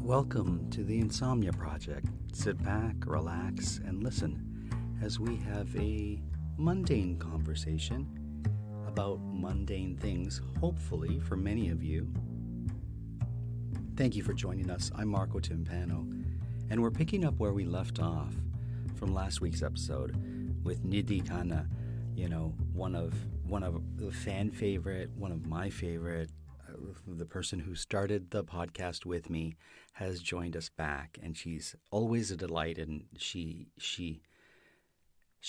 Welcome to the Insomnia Project. Sit back, relax, and listen as we have a mundane conversation about mundane things, hopefully for many of you. Thank you for joining us. I'm Marco Timpano, and we're picking up where we left off from last week's episode with Nidhi Khanna, one of the fan favorite, one of my favorite. The person who started the podcast with me has joined us back, and she's always a delight. And she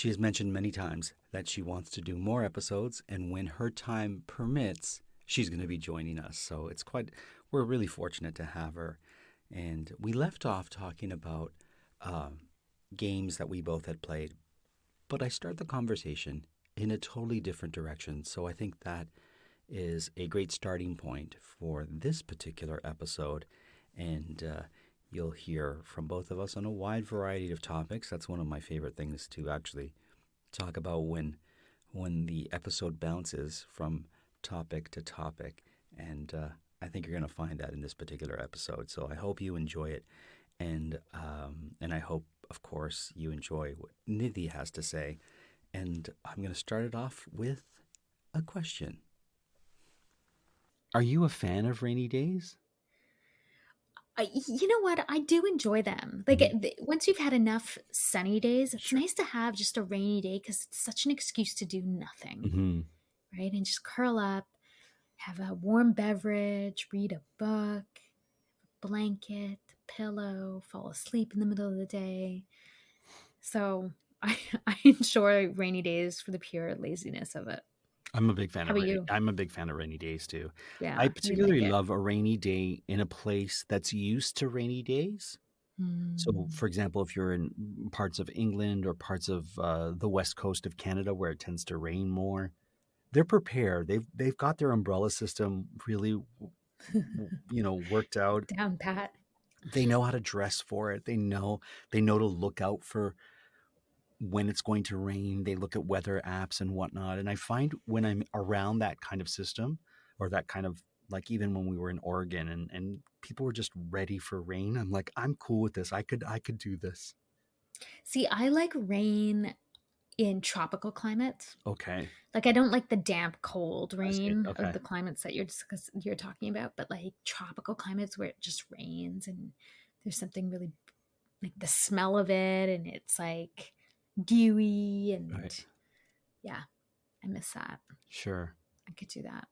has mentioned many times that she wants to do more episodes, and when her time permits, she's going to be joining us. So we're really fortunate to have her. And we left off talking about games that we both had played, but I start the conversation in a totally different direction. So I think that is a great starting point for this particular episode, and you'll hear from both of us on a wide variety of topics. That's one of my favorite things to actually talk about when the episode bounces from topic to topic, and I think you're going to find that in this particular episode. So I hope you enjoy it, and I hope, of course, you enjoy what Nidhi has to say. And I'm going to start it off with a question. Are you a fan of rainy days? You know what? I do enjoy them. Like once you've had enough sunny days, it's nice to have just a rainy day because it's such an excuse to do nothing, right? And just curl up, have a warm beverage, read a book, blanket, pillow, fall asleep in the middle of the day. So I enjoy rainy days for the pure laziness of it. I'm a big fan How of about you? I'm a big fan of rainy days too. Yeah, I we like particularly it. love a rainy day in a place that's used to rainy days. So, for example, if you're in parts of England or parts of the west coast of Canada where it tends to rain more, they're prepared. They've got their umbrella system really, worked out. Down pat. They know how to dress for it. They know to look out for when it's going to rain. They look at weather apps and whatnot. And I find when I'm around that kind of system, or that kind of, like, even when we were in Oregon and people were just ready for rain, I'm like, I'm cool with this. I could do this. See, I like rain in tropical climates. Okay. Like I don't like the damp, cold I see. rain of Okay. the climates that you're talking about, but like tropical climates where it just rains and there's something really like the smell of it and it's like dewy and Right. yeah, I miss that. Sure. I could do that.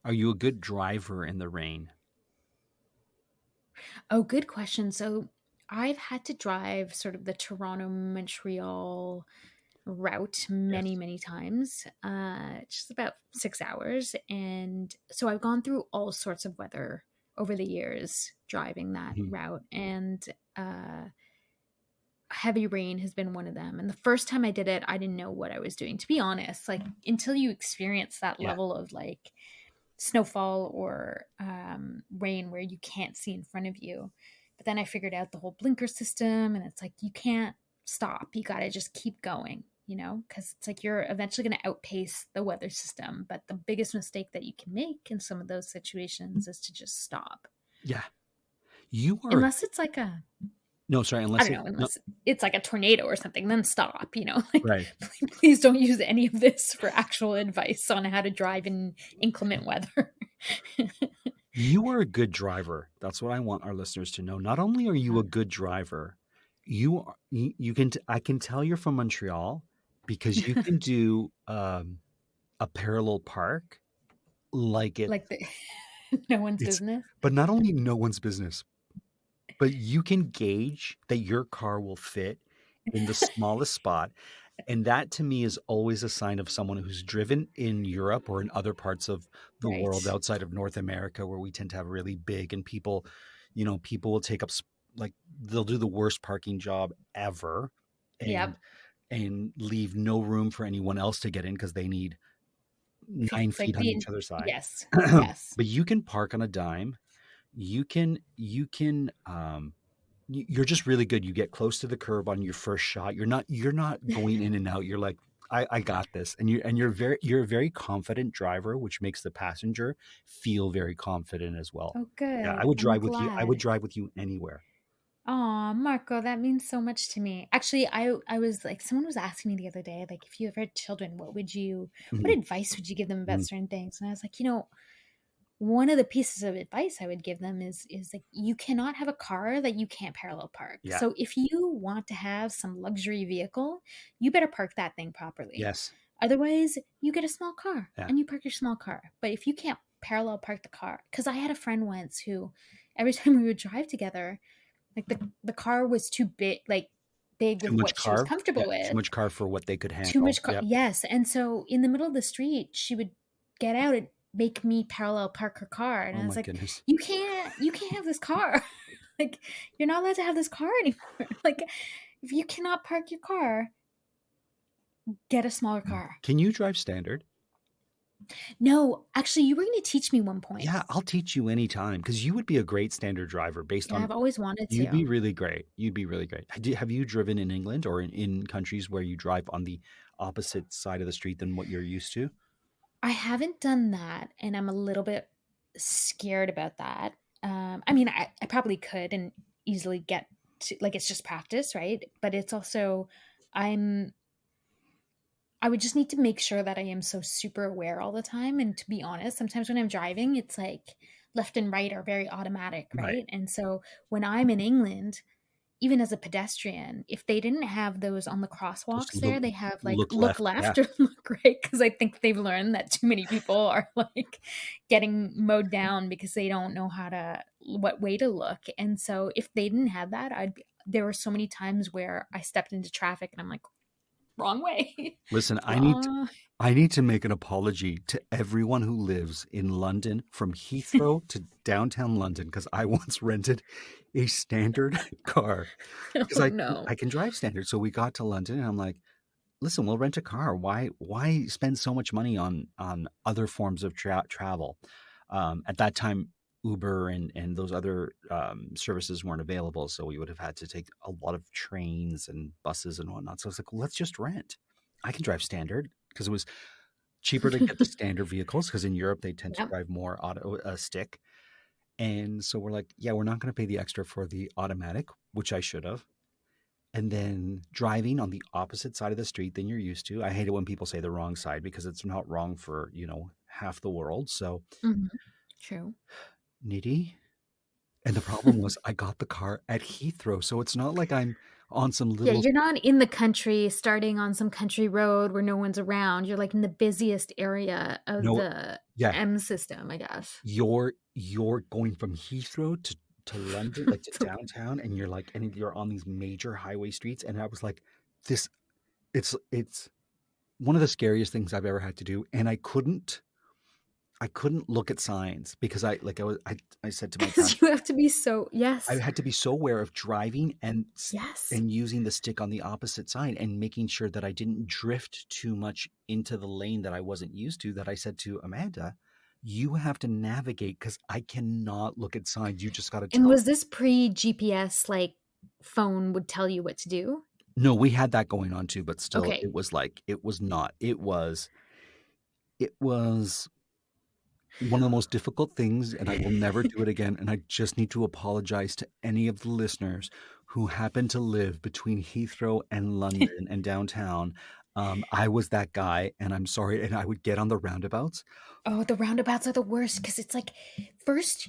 Are you a good driver in the rain? Oh, good question. So I've had to drive sort of the Toronto Montreal route many, Yes. many times, just about 6 hours. And so I've gone through all sorts of weather over the years driving that Mhm. route. And heavy rain has been one of them. And the first time I did it, I didn't know what I was doing, to be honest. Like until you experience that Yeah. level of like snowfall or rain where you can't see in front of you. But then I figured out the whole blinker system, and it's like you can't stop. You got to just keep going, because it's like you're eventually going to outpace the weather system. But the biggest mistake that you can make in some of those situations is to just stop. Yeah. You are. Unless it's like No, sorry. I Unless don't it. know, No. unless it's like a tornado or something, then stop, like Right. please don't use any of this for actual advice on how to drive in inclement weather. You are a good driver. That's what I want our listeners to know. Not only are you a good driver, I can tell you're from Montreal because you can do a parallel park like Like no one's it's, business. but not only no one's business, but you can gauge that your car will fit in the smallest spot. And that to me is always a sign of someone who's driven in Europe or in other parts of the world Right. outside of North America, where we tend to have really big, and people will take up, like, they'll do the worst parking job ever and Yep. leave no room for anyone else to get in because they need 9 It's like feet on each other's side. yes. Yes. But you can park on a dime. You can you're just really good. You get close to the curb on your first shot. You're not going in and out. You're like, I got this. And you're a very confident driver, which makes the passenger feel very confident as well. Oh, Yeah, I good. would I'm drive with you. I would glad. drive with you anywhere. Oh, Marco, that means so much to me. Actually, I was like, someone was asking me the other day, like, if you ever had children, what Mhm, advice would you give them about mhm. certain things? And I was like, one of the pieces of advice I would give them is like, you cannot have a car that you can't parallel park. Yeah. So if you want to have some luxury vehicle, you better park that thing properly. Yes. Otherwise, you get a small car Yeah. and you park your small car. But if you can't parallel park the car, because I had a friend once who, every time we would drive together, like the car was too big, like big Too with much what she was car. Yeah. comfortable Too with. much car for what they could Too handle. much car, Yep. yes. And so in the middle of the street, she would get out and make me parallel park her car, and Oh I was my like, goodness. you can't have this car. Like, you're not allowed to have this car anymore. Like, if you cannot park your car, get a smaller Yeah. car. Can you drive standard? No, actually, you were going to teach me one point. Yeah, I'll teach you anytime because you would be a great standard driver based Yeah, on I've always wanted you'd be to. really great. You'd be really great. Have you driven in England or in countries where you drive on the opposite side of the street than what you're used to? I haven't done that, and I'm a little bit scared about that. I mean, I probably could and easily get to, like, it's just practice, right? But it's also, I'm, I would just need to make sure that I am so super aware all the time. And to be honest, sometimes when I'm driving, it's like left and right are very automatic, Right. right? And so when I'm in England, even as a pedestrian, if they didn't have those on the Just crosswalks there, they have like look look left. Yeah. left or look right, because I think they've learned that too many people are like getting mowed down because they don't know what way to look. And so if they didn't have that, there were so many times where I stepped into traffic and I'm like, wrong way. Listen, Wrong. I need to make an apology to everyone who lives in London from Heathrow to downtown London because I once rented a standard car because Oh no. I can drive standard. So we got to London and I'm like, listen, we'll rent a car. Why spend so much money on other forms of travel? At that time, Uber and those other services weren't available, so we would have had to take a lot of trains and buses and whatnot. So I was like, well, let's just rent. I can drive standard because it was cheaper to get the standard vehicles because in Europe they tend to Yep. drive more auto stick. And so we're like, yeah, we're not going to pay the extra for the automatic, which I should have. And then driving on the opposite side of the street than you're used to. I hate it when people say the wrong side because it's not wrong for, half the world. So, Mhm. True. Nidhi. And the problem was I got the car at Heathrow. So it's not like I'm on some Yeah, little, you're not in the country starting on some country road where no one's around. You're like in the busiest area of no, the yeah, M system, I guess. you're going from Heathrow to London, like to So downtown, and you're on these major highway streets. And I was like, this, it's one of the scariest things I've ever had to do. And I couldn't look at signs because I said to my because you have to be so, I yes. had to be so aware of driving Yes. and using the stick on the opposite side and making sure that I didn't drift too much into the lane that I wasn't used to. That I said to Amanda, you have to navigate because I cannot look at signs. You just got to And tell. was this pre GPS, like phone would tell you what to do? No, we had that going on too, but still, Okay. it was like it was not. It was one of the most difficult things, and I will never do it again. And I just need to apologize to any of the listeners who happen to live between Heathrow and London and downtown. I was that guy, and I'm sorry. And I would get on the roundabouts. Oh, the roundabouts are the worst because it's like, first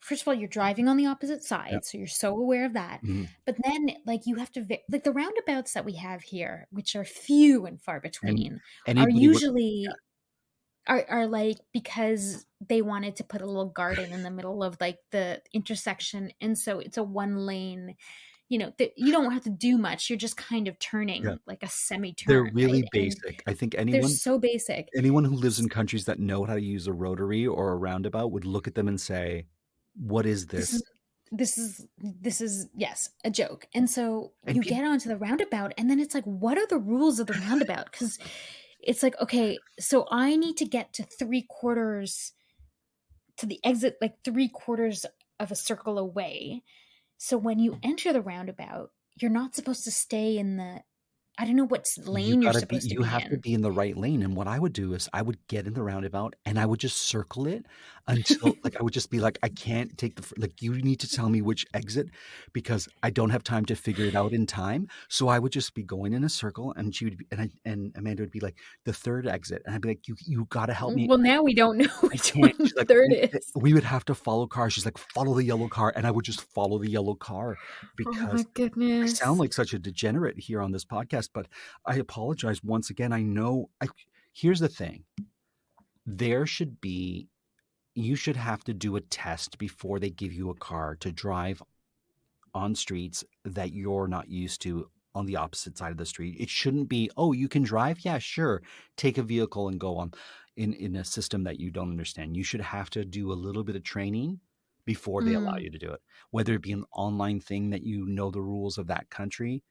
first of all, you're driving on the opposite Yeah. side, so you're so aware of that. Mhm. But then, like, you have to, like, the roundabouts that we have here, which are few and far And between, are anybody would, usually are like because they wanted to put a little garden in the middle of like the intersection, and so it's a one lane. You don't have to do much. You're just kind of yeah, turning like a semi they're turn, really right? And basic. I think they're anyone so basic. anyone who lives in countries that know how to use a rotary or a roundabout would look at them and say, "What is This this?" is yes, a joke. And so And you people, get onto the roundabout, and then it's like, what are the rules of the roundabout? Because it's like, okay, so I need to get to 3/4 to the exit, like 3/4 of a circle away. So when you enter the roundabout, you're not supposed to stay in the I don't know what lane you're supposed to You be have to in. be in the right lane, and what I would do is I would get in the roundabout and I would just circle it until like, I would just be like, "I can't take the like, you need to tell me which exit because I don't have time to figure it out in time." So I would just be going in a circle and she would be and Amanda would be like, "The third exit." And I'd be like, "You gotta help me. Well, now we don't know I which can't." one She's like, third is. We would have to follow cars." She's like, "Follow the yellow car." And I would just follow the yellow car Oh my because I sound goodness. like such a degenerate here on this podcast, but I apologize once again. I know here's the thing. There should be you should have to do a test before they give you a car to drive on streets that you're not used to on the opposite side of the street. It shouldn't be, "Oh, you can drive? Yeah, sure. Take a vehicle and go on in a system that you don't understand." You should have to do a little bit of training before they allow Mm. you to do it. Whether it be an online thing that you know the rules of that country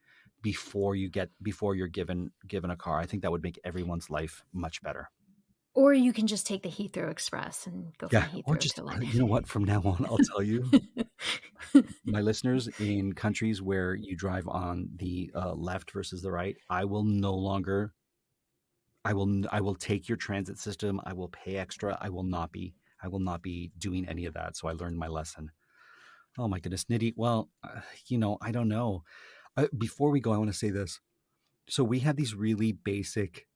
before you're given a car. I think that would make everyone's life much better. Or you can just take the Heathrow Express and go Yeah, from or Heathrow just to like. you know what? From now on, I'll tell you, my listeners, in countries where you drive on the left versus the right, I will no longer. I will take your transit system. I will pay extra. I will not be. I will not be doing any of that. So I learned my lesson. Oh my goodness, Nidhi. Well, I don't know. Before we go, I want to say this. So we have these really basic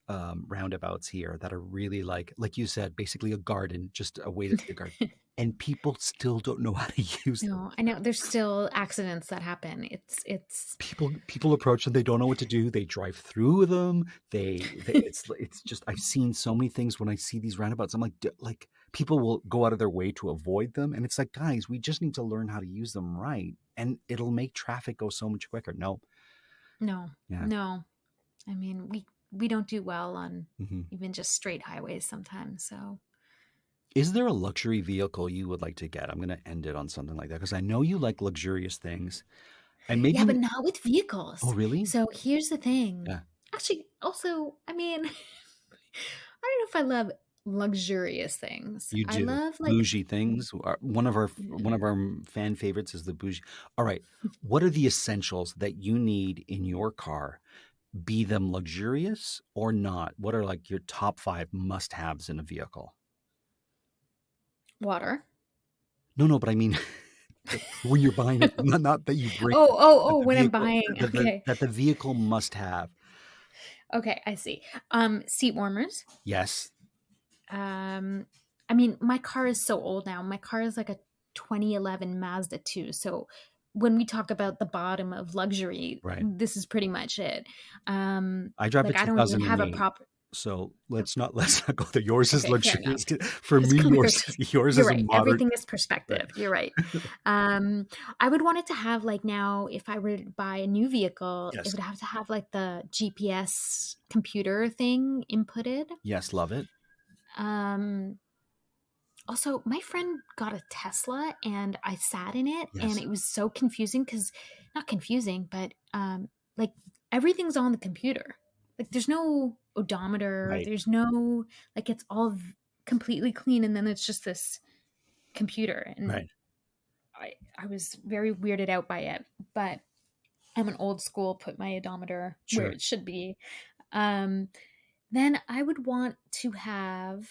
roundabouts here that are really like you said, basically a garden, just a way to see a garden, and people still don't know how to use them. No, I know there's still accidents that happen. It's People approach them, they don't know what to do. They drive through them. It's just I've seen so many things when I see these roundabouts. I'm like people will go out of their way to avoid them, and it's like, guys, we just need to learn how to use them right, and it'll make traffic go so much quicker. No, no, yeah. no. I mean, we don't do well on Hmm. even just straight highways sometimes. So Is there a luxury vehicle you would like to get? I'm going to end it on something like that because I know you like luxurious things, and yeah, but maybe. not with Oh, vehicles. really? So here's the thing. Yeah, Actually, also, I mean, I don't know if I love luxurious things. you I do. love like Bougie things. One of our fan favorites is the bougie. All right. What are the essentials that you need in your car? Be them luxurious or not? What are like your top 5 must-haves in a vehicle? water. No, no, but I mean when you're buying it, not that you bring When I'm buying. Okay. that the vehicle must have. Okay, I see. Seat warmers. Yes. Um, I mean, my car is so old now. My car is like a 2011 Mazda 2. So when we talk about the bottom of luxury, Right. this is pretty much it. I drive a Like I don't even have a 2008. proper. So let's not go there. Yours is Okay, fair luxurious. enough. For It's me, clear. yours You're is a right. modern. Everything is Right. perspective. You're right. I would want it to have like now, if I were to buy a new vehicle, it Yes. would have to have like the GPS computer thing inputted. Yes, love it. Um, Also, my friend got a Tesla and I sat in it and Yes. it was so confusing because not confusing, but like everything's on the computer. Like there's no odometer, Right. there's no like it's all completely clean and then it's just this computer and Right. I was very weirded out by it, but I'm an old school, put my odometer where Sure. it should be. Um then I would want to have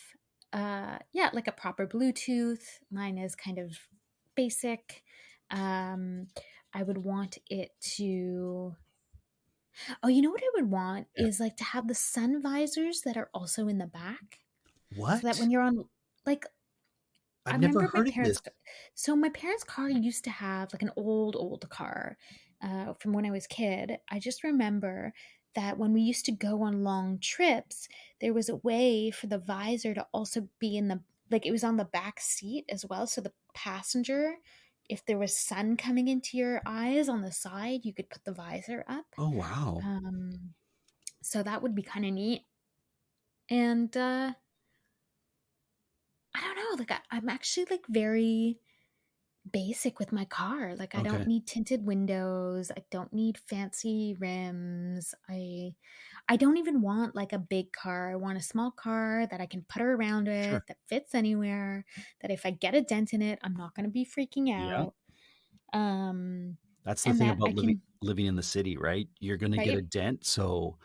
yeah, like a proper Bluetooth. Mine is kind of basic. Um I would want it to Oh, you know what I would want Yeah. is like to have the sun visors that are also in the back so that What? when you're on like I I've never remember my heard of this. parents so my parents' car used to have like an old car from when I was a kid. I just remember that when we used to go on long trips, there was a way for the visor to also be in the like it was on the back seat as well. So the passenger, if there was sun coming into your eyes on the side, you could put the visor up. Oh, wow. Um, so that would be kind of neat. And I don't know, like I'm actually like very basic with my car. Like I don't Okay. need tinted windows. I don't need fancy rims. I don't even want like a big car. I want a small car that I can putter around with, Sure. that fits anywhere, that if I get a dent in it, I'm not going to be freaking Yeah. out. Um That's the And thing that about I can, living in the city, right? You're gonna get a right? dent, so,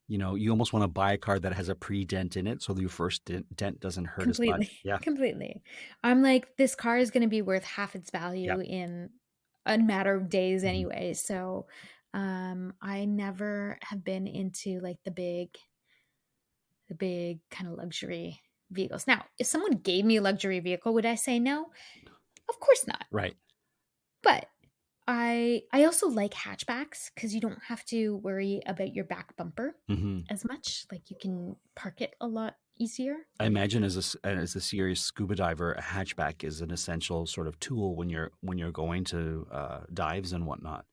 you almost wanna buy a car that has a pre-dent in it so your first dent doesn't hurt as much. Completely, Yeah. completely. I'm like, this car is gonna be worth half its Yep. value in a matter of days Mhm. anyway. So, I never have been into like the big kind of luxury vehicles. Now, if someone gave me a luxury vehicle, would I say no? Of course not. Right. But I also like hatchbacks because you don't have to worry about your back bumper Mhm. as much. Like you can park it a lot easier. I imagine as a serious scuba diver, a hatchback is an essential sort of tool when you're going to, dives and whatnot,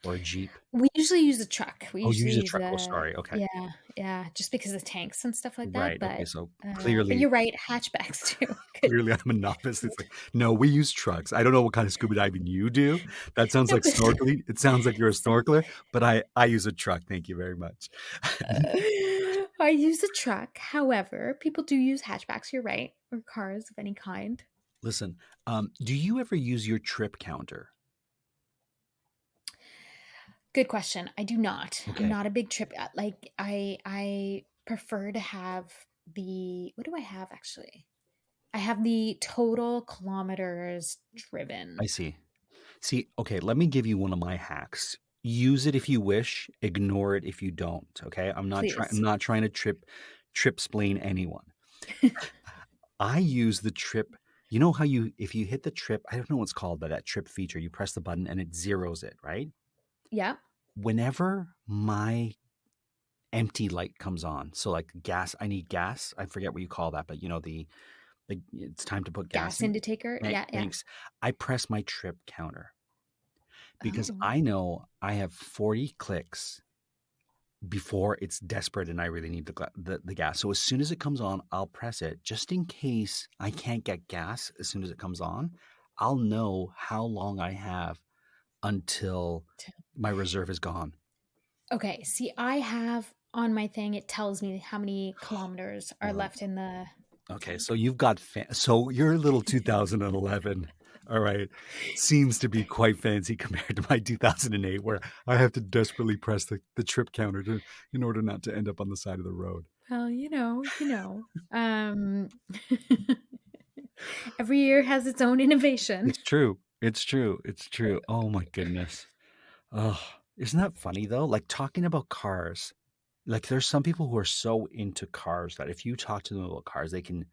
or a Jeep. We usually use a truck. We Oh, you usually use a use truck. Oh, a sorry. Okay. yeah, yeah, just because of tanks and stuff like that. Right. Okay. So But clearly you're right, hatchbacks too. Good. clearly I'm a novice. It's like, no, we use trucks. I don't know what kind of scuba diving you do. That sounds No, like but snorkeling. It sounds like you're a see, snorkeler, but I use a truck. Thank you very much. I use a truck. However, people do use hatchbacks. You're right, or cars of any kind. Listen, do you ever use your trip counter? Good question. I do not. I'm Okay. not a big trip. Like I prefer to have the what do I have actually? I have the total kilometers I driven. see. See, okay, let me give you one of my hacks. Use it if you wish, ignore it if you don't, okay? I'm Please. not trying to trip splain anyone. I use the trip. You know how if you hit the trip, I don't know what's called, but that trip feature, you press the button and it zeroes it, right? Yeah. Whenever my empty light comes on, so like gas, I need gas. I forget what you call that, but the it's time to put gas Gas in. indicator. Yeah, yeah. Thanks. I press my trip counter because Oh. I know I have 40 clicks before it's desperate and I really need the gas. So as soon as it comes on, I'll press it just in case I can't get gas as soon as it comes on. I'll know how long I have until my reserve is gone. Okay. See, I have on my thing, it tells me how many kilometers are Well, left in the okay, so tank. you've got so your little 2011, all right, seems to be quite fancy compared to my 2008, where I have to desperately press the trip counter in order not to end up on the side of the road. Well, every year has its own innovation. It's true. It's true. It's true. Oh my goodness. Oh, isn't that funny though? Like talking about cars. Like there's some people who are so into cars that if you talk to them about cars, they can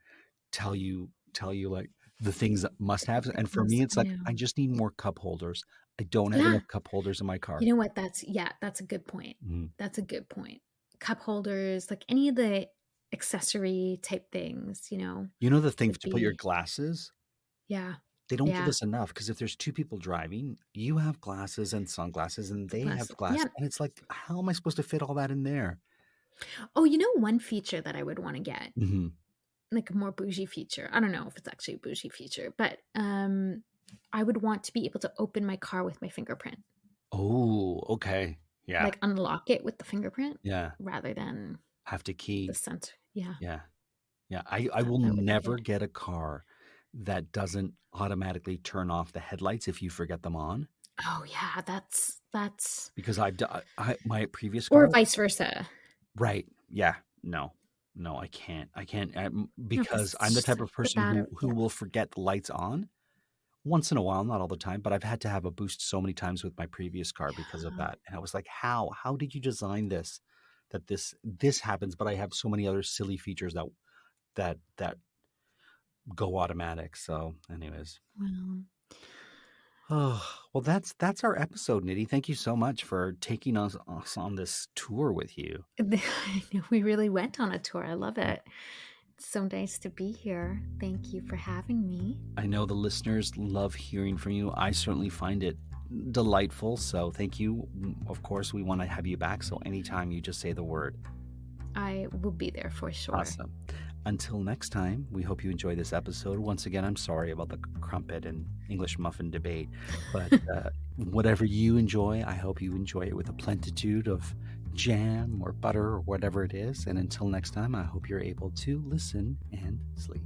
tell you like the things that must have. And for me, it's I like know. I just need more cup holders. I don't have Yeah. enough cup holders in my car. You know what? That's a good point. Mhm. That's a good point. Cup holders, like any of the accessory type things, You know the thing would to put your be, glasses? yeah, They don't give yeah. us enough because if there's two people driving, you have glasses and sunglasses and they have Yeah. glasses. And it's like, how am I supposed to fit all that in there? Oh, one feature that I would want to get, Hmm. like a more bougie feature. I don't know if it's actually a bougie feature, but I would want to be able to open my car with my fingerprint, Oh, okay. Yeah. like unlock it with the fingerprint Yeah. rather than Have to the key. sensor. Yeah, Yeah. Yeah. I will that would be never good. get a car that doesn't automatically turn off the headlights if you forget them on. Oh yeah, that's Because my previous or car, vice versa. right? Yeah. No, no, I can't. I can't No, because because it's I'm the just type of the person battery. who Yeah. will forget the lights on once in a while, not all the time, but I've had to have a boost so many times with my previous car because of Yeah. that. And I was like, how did you design this? That this happens, but I have so many other silly features that go automatic. So, anyways. Well, Oh, well, that's our episode, Nidhi. Thank you so much for taking us on this tour with you. I know we really went on a tour. I love it. It's so nice to be here. Thank you for having me. I know the listeners love hearing from you. I certainly find it delightful. So thank you. Of course, we want to have you back. So anytime you just say the word. I will be there for sure. Awesome. Until next time, we hope you enjoy this episode. Once again, I'm sorry about the crumpet and English muffin debate, but whatever you enjoy, I hope you enjoy it with a plentitude of jam or butter or whatever it is. And until next time, I hope you're able to listen and sleep.